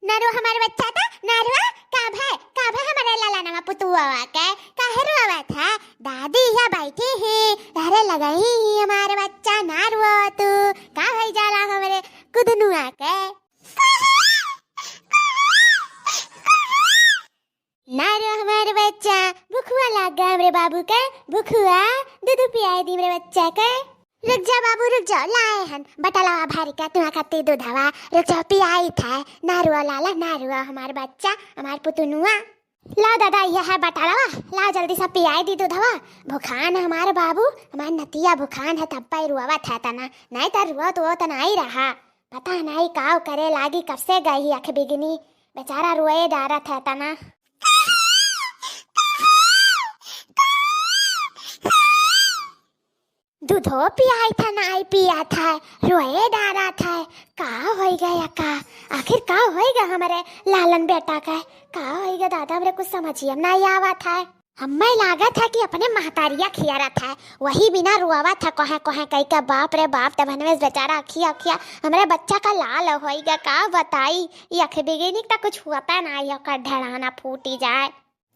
नारो हमारे बच्चा था नारो का भे हमारे लाला नामा पुतुआ के काहे रोवा था दादी यहाँ बैठी है धारे लगाई हमारे बच्चा नारो तू का भाई जाला हमारे कुदनुआ के नारो हमारे बच्चा भूखुआ लगा मेरे बाबू के भूखुआ दूध पियाई दी मेरे बच्चा के रुक जा बाबू रुक जाओ लाए हन बटला भारी का तुम्हारा खाते दूध हवा रुक जाओ पियाई था नारुआ लाला नारुआ हमारे बच्चा हमारे पुतुनुआ लाओ दादा यह है बटला लाओ जल्दी से पियाई दी दूध हवा भूखान है हमारे बाबू हमारे नतिया भूखान है तब पाई रुआ था तना नहीं तो रुआ तो नहीं रहा पता नहीं काव करे लागी कब से गई आँख बिगनी बेचारा रुए डारा था तना दूधो पियाई था नहीं पिया था रोए डारा था का हो गया का आखिर का होएगा हमारे लालन बेटा का होएगा दादा मेरे कुछ समझिए नहीं आवा था हमें लगा था कि अपने महतारिया खियारा था वही बिना रुआवा था कहे कहे कही का बाप रे बाप तब हमें बेचारा अखिया अखिया हमारे बच्चा का लाल होएगा का बताई ये अख बिगेनी का कुछ होता नहीं है ढड़ाना फूटी जाए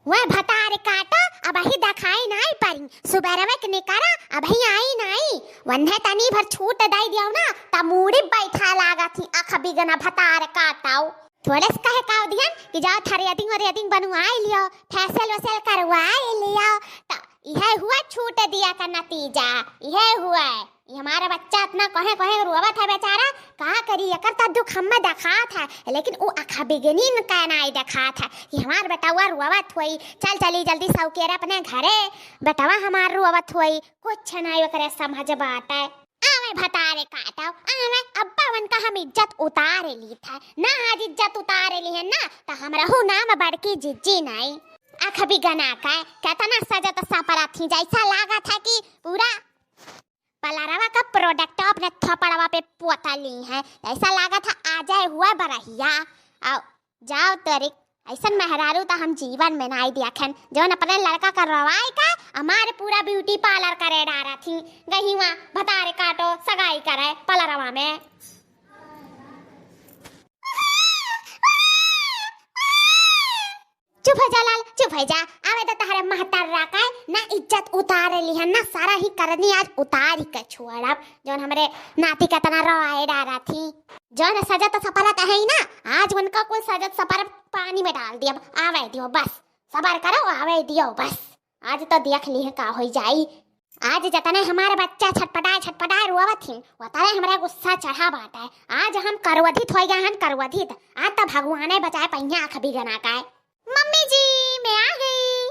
वह भतार काटो अब ही दिखाई नहीं परी सुबह के निकारा अब ही आई नहीं वन्हे तनी भर छूट दई दियो ना ता मूड़ी बैठा लागा थी आँख बिगना भतार काटाओ थोड़े से कहे काव दियन कि जाओ थरेडिंग बनवाई लियो फैसल वसल करवाई लियो ता यह हुआ छूट दिया का नतीजा यह हुआ है ये हमारा बच्चा इतना कहे कहे रोवा था बेचारा कहा करी कर ता दुख हमें देखा था लेकिन वो आँखा बिगनी न कहना ही देखा था ये हमार बेटावा रोवा थोई चल चली जल्दी सौकेरा अपने घरे बेटावा हमार रोवा थोई कुछ नहीं करे समझ बात है आवे भतारे काटाओ आवे अब्बा वन का हम इज्जत उतारे ली था ना आज इज्जत उतारे ली है ना तो हमरा हु नाम बड़की जिज्जी नहीं आँख बिगना का कहता ना सजत सपरा थी जैसा लागा था कि पूरा पलारावा का प्रोडक्ट अपने थपड़वा पे पोता ली है ऐसा लगा था आ जाए हुआ बरहिया आओ जाओ तरीक ऐसा मेहरारू तो हम जीवन में नहीं देखन जो अपने लड़का का रवाई का हमारे पूरा ब्यूटी पार्लर करे डारा थी गही वहाँ भतारे काटो सगाई करे पलारावा में चुप है जा लाल चुप है जा आवे तो तारे महतार राका ना इज्जत उतारे ली है ना सारा ही करनी आज उतार ही के छोड़ा जोन हमरे नाती का तना रवाए डारा थी जोन सजत सपरा तो है ही ना आज उनका कोई सजत सपरा पानी में डाल दिया आवे दियो बस सबर करो आवे दियो बस आज तो देख ली है का हो जाई आज जतने हमारे बच्चा छटपटाए रोवा थी वतारे हमारा गुस्सा चढ़ा बाटा है आज हम करवधित हो गए हैं करवधित आज तो भगवान बचाए पहिया आँख बिगना का मम्मी जी मैं आ गई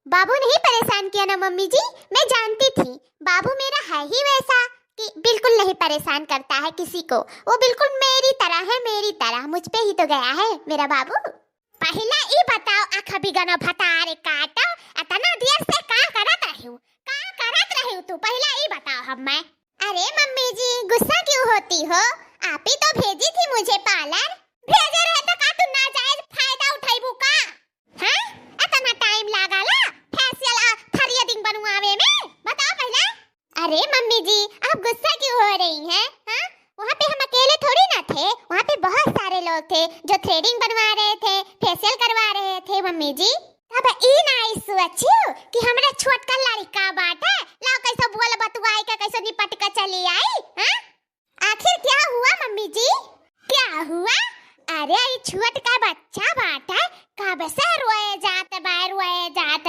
बाबू नहीं परेशान किया ना मम्मी जी मैं जानती थी बाबू मेरा है ही वैसा कि बिल्कुल नहीं परेशान करता है किसी को वो बिल्कुल मेरी तरह मुझ पे ही तो गया है मेरा बाबू पहला ये बताओ आँख बिगना भतारे काटो इतना देर से का करत रही तू पहला ये बताओ हमें अरे मम्मी जी गुस्सा क्यों होती हो आप ही तो भेजी थी मुझे पार्लर भेजे रहे तो का तू नाजायज फायदा उठाईबू का हैं इतना टाइम लगाला फेशियल थ्रेडिंग बनवावे में बताओ पहले अरे मम्मी जी आप गुस्सा क्यों हो रही हैं हां वहाँ पे हम अकेले थोड़ी ना थे वहाँ पे बहुत सारे लोग थे जो थ्रेडिंग बनवा रहे थे फेशियल करवा रहे थे मम्मी जी अब ई नाई सोचू कि हमरा छोटका लड़का बाटे लाओ कैसे बोल बतवाई का कैसे निपट के चली आई हां आखिर क्या हुआ मम्मी जी क्या हुआ अरे ये छोटका बच्चा बाटे कब से रोए जाते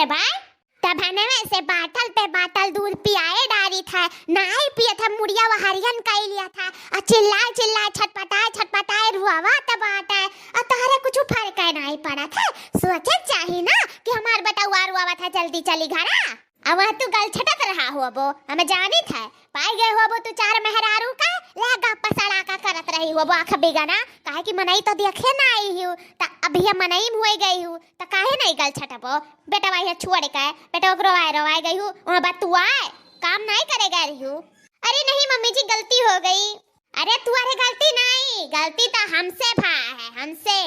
बाय तब हने में से बाटल पे बाटल दूध पियाए डारी था नहीं पिया था मुड़िया वहारियन कई लिया था और चिल्लाए छटपटाए रुआवा तब आता और तारे कुछ फर्क नहीं पड़ा था सोचे चाहिए ना कि हमार बेटा रुआवा था जल्दी चली घरा अब तू गल छटक रहा हो वो हमें जानी था पाई गए हो वो तू चार मेहरारू का लगा पसड़ा का करत रही हो वो आँख बिगना काहे कि मनई तो देखे ना आई हूँ त अभी मनई हुई गई हूँ तो काहे नहीं गल छटपो बेटा भाई छोड़ के बेटा रोवाए गई हूँ वहाँ बात तू आए काम नहीं करेगा रही हूँ अरे नहीं मम्मी जी गलती हो गई अरे तुम्हारी गलती नहीं गलती तो हमसे भा है हमसे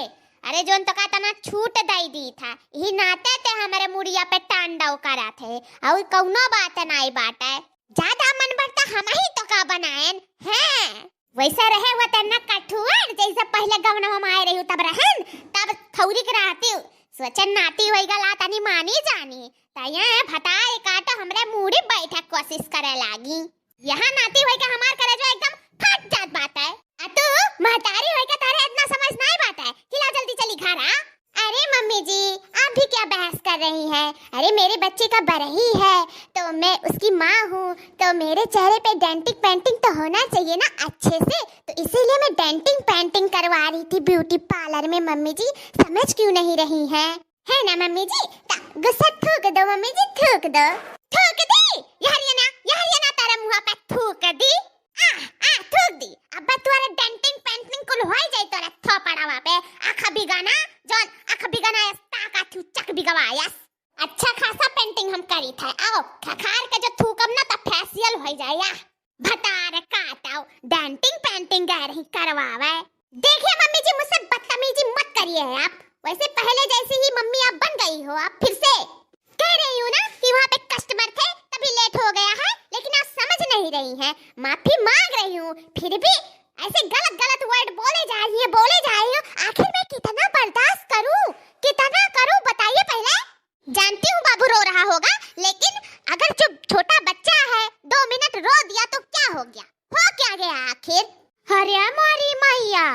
अरे जोन तो का तना छूट दई दी था ही नाते ते हमारे मुड़िया पे टांडव करा थे और कौनो बात नहीं बाटे ज्यादा मन बढ़ता हम ही तो का बनाएन हैं वैसा रहे हुआ तेना कठुआर जैसे पहले गवनवा में आए रही हूँ तब रहन तब खौरी के रहती हूँ सोचन नाती होई गला तनी मानी जानी तया भताए काटा हमरे मुड़ी बैठा कोशिश करे लागी यहाँ नाती होई का हमार करे जो एकदम फट जात बात है अतु महतारी होई का तारे इतना समझ नहीं बात है कि ला जल्दी चली घर आ। अरे मम्मी जी आप भी क्या बहस कर रही हैं? अरे मेरे बच्चे का बरही है तो मैं उसकी माँ हूँ तो मेरे चेहरे पे डेंटिंग पेंटिंग तो होना चाहिए ना अच्छे से तो इसीलिए मैं डेंटिंग पेंटिंग करवा रही थी ब्यूटी पार्लर में। मम्मी जी समझ क्यों नहीं रही हैं? है ना मम्मी जी? गुस्सा थूक दो मम्मी जी थूक दो। थूक दी यार ना तारा मुँह पे थूक दी थूक दी। अब तुम्हारे डेंटिंग पेंटिंग कुल होई जाई तोरा थोपड़ा वहाँ पे आँख बिगाना जौन आँख बिगाना ताका थू चक बिगवायस अच्छा खासा पेंटिंग हम करी थे आओ खखार के जो थूकम ना तो फेशियल हो जाया भतार काटाओ डेंटिंग पेंटिंग कह रही करवावे। देखिए मम्मी जी मुझसे बदतमीजी मत करिए आप वैसे पहले जैसी ही मम्मी आप बन गई हो आप फिर से कह रही हूँ ना कि वहाँ पे कस्टमर थे तभी लेट हो गया है लेकिन आप समझ नहीं रही हैं माफी मांग रही हूँ फिर भी ऐसे गलत गलत वर्ड बोले जा रही हो आखिर मैं कितना बर्दाश्त करूँ बताइए पहले। जानती हूँ बाबू रो रहा होगा लेकिन अगर जो छोटा बच्चा है 2 मिनट रो दिया तो क्या हो गया आखिर। अरे मोरी मैया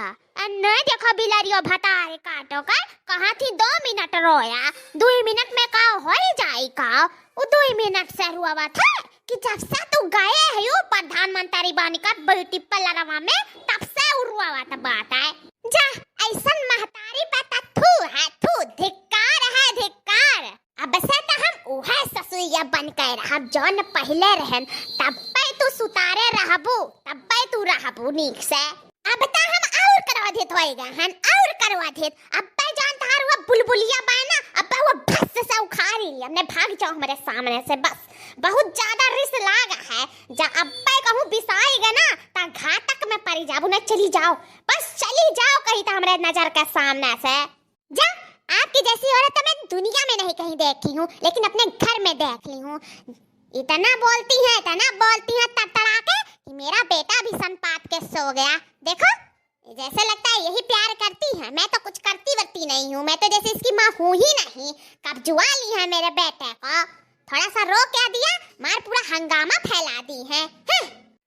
नहीं देखो बिलारियो भतारे काटो का कहाँ थी 2 मिनट रोया 2 मिनट में का हो जाई का वो 2 मिनट से रुआ था कि जब से तू गए है यो प्रधानमंत्री बनी का ब्यूटी पार्लरवा में तब से रुआ था बात है जा ऐसन महतारी पे थू धिक्कार अब से तो हम उहे ससुइया बन के रहब जौन पहले रहन तब पे तू सुतारे रहबू नीक से अब ता हम और करवा देत होएगा हन और करवा देत अब पे जान तार वो बुलबुलिया बाना अब वो भस से उखाड़ ली हमने भाग जाओ हमारे सामने से बस बहुत ज्यादा रिस्क लागा है जा अब पे कहूं बिसाएगा ना ता घातक में पड़ जाबू ना चली जाओ कहीं तो हमारे नजर के सामने से जा। आपकी जैसी औरत मैं दुनिया में नहीं कहीं देखी हूँ लेकिन अपने घर में देख ली हूँ इतना बोलती है तड़तड़ा के कि मेरा बेटा भी सनपात के सो गया। देखो जैसे लगता है यही प्यार करती है मैं तो कुछ करती नहीं हूँ मैं तो जैसे इसकी माँ हूँ ही नहीं कब जुआ ली है मेरे बेटे को थोड़ा सा रो क्या दिया मार पूरा हंगामा फैला दी है।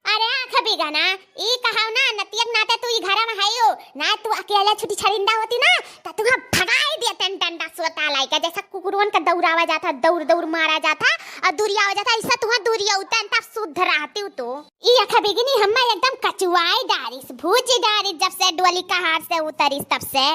अरे आँख बिगाना ई कहाव ना नतियक नाते तू ई घर में है ना तू अकेले छुटी छरिंदा होती ना तो तू भगाई दे तन डंडा सोता लाइका जैसा कुकुरवन का दौड़ावा जाता दौड़ मारा जाता और दूरिया हो जाता ऐसा तू दूरिया उतन तब शुद्ध रहती तो ई आँख बिगनी हम एकदम कचुआई डारिस भूज डारिस जब से डोली का हाथ से उतरिस तब से।